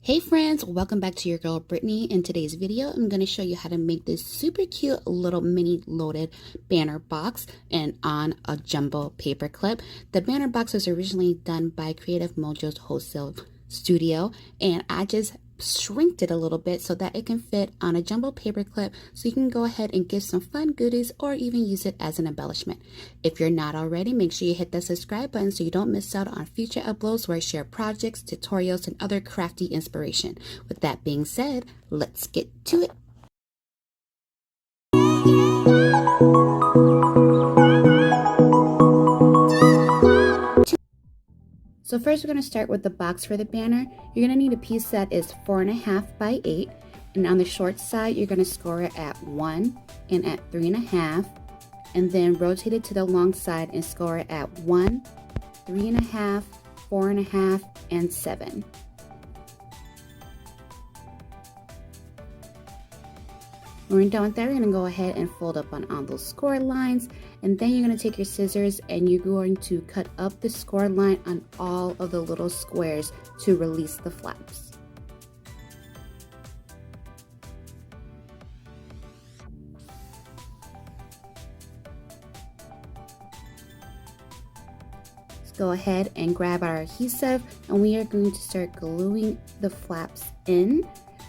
Hey friends, welcome back to your girl Brittany. In today's video, I'm going to show you how to make this super cute little mini loaded banner box and on a jumbo paper clip. The banner box was originally done by Creative Mojo's Wholesale Studio, and I just shrinked it a little bit so that it can fit on a jumbo paper clip, so you can go ahead and give some fun goodies or even use it as an embellishment. If you're not already, make sure you hit that subscribe button so you don't miss out on future uploads where I share projects, tutorials, and other crafty inspiration. With that being said, let's get to it. So first we're going to start with the box for the banner. You're going to need a piece that is 4.5 by 8, and on the short side you're going to score it at 1 and at 3.5, and then rotate it to the long side and score it at 1, 3.5, 4.5, and 7. When we're done with that, we're going to go ahead and fold up on all those score lines, and then you're going to take your scissors and you're going to cut up the score line on all of the little squares to release the flaps. Let's go ahead and grab our adhesive, and we are going to start gluing the flaps in.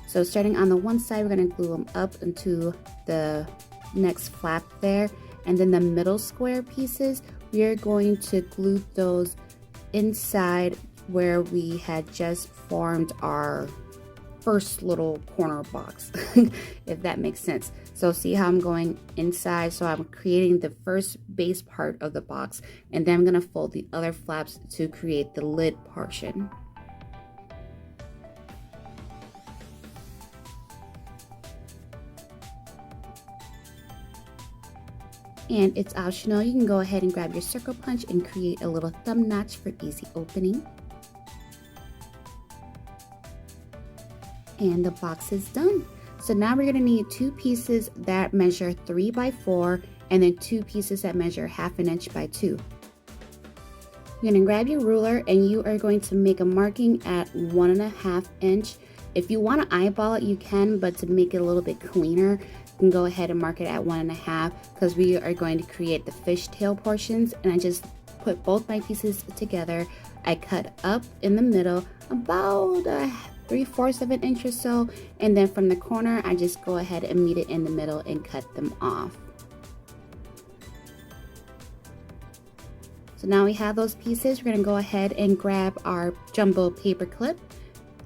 So starting on the one side, we're going to glue them up into the next flap there, and then the middle square pieces, we are going to glue those inside where we had just formed our first little corner box, if that makes sense. So see how I'm going inside? So I'm creating the first base part of the box, and then I'm going to fold the other flaps to create the lid portion. And it's optional. You can go ahead and grab your circle punch and create a little thumb notch for easy opening. And the box is done. So now we're going to need two pieces that measure 3 by 4, and then two pieces that measure 1/2 inch by 2. You're going to grab your ruler and you are going to make a marking at 1.5 inch. If you want to eyeball it, you can, but to make it a little bit cleaner, you can go ahead and mark it at 1.5, because we are going to create the fishtail portions. And I just put both my pieces together. I cut up in the middle about 3/4 of an inch or so, and then from the corner I just go ahead and meet it in the middle and cut them off. So now we have those pieces. We're going to go ahead and grab our jumbo paper clip,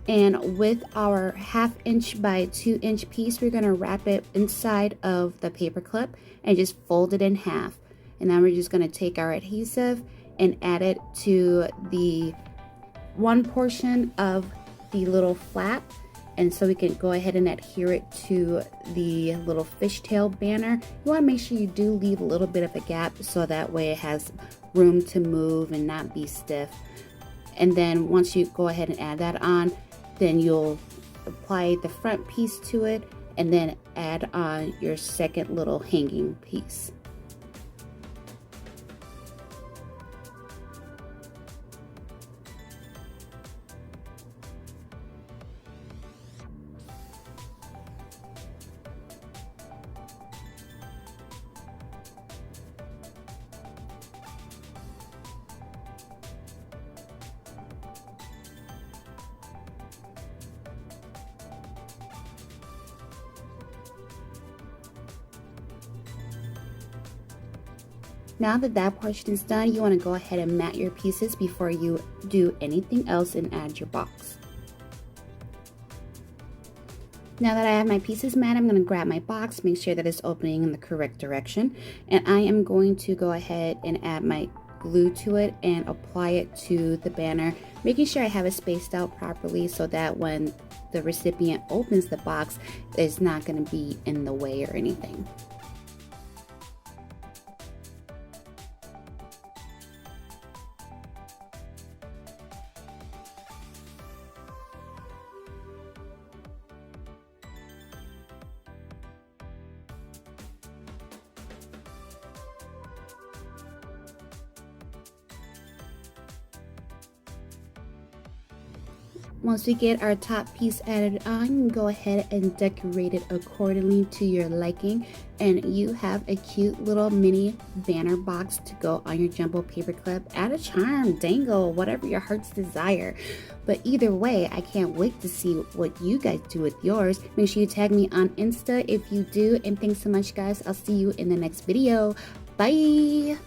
and with our 1/2 inch by 2 inch piece, we're going to wrap it inside of the paper clip and just fold it in half. And then we're just going to take our adhesive and add it to the one portion of the little flap, and so we can go ahead and adhere it to the little fishtail banner. You want to make sure you do leave a little bit of a gap so that way it has room to move and not be stiff. And then once you go ahead and add that on, then you'll apply the front piece to it and then add on your second little hanging piece. Now that that portion is done, you want to go ahead and mat your pieces before you do anything else and add your box. Now that I have my pieces mat, I'm going to grab my box, make sure that it's opening in the correct direction, and I am going to go ahead and add my glue to it and apply it to the banner, making sure I have it spaced out properly so that when the recipient opens the box, it's not going to be in the way or anything. Once we get our top piece added on, go ahead and decorate it accordingly to your liking, and you have a cute little mini banner box to go on your jumbo paper clip. Add a charm, dangle, whatever your heart's desire. But either way, I can't wait to see what you guys do with yours. Make sure you tag me on Insta if you do, and thanks so much guys. I'll see you in the next video. Bye!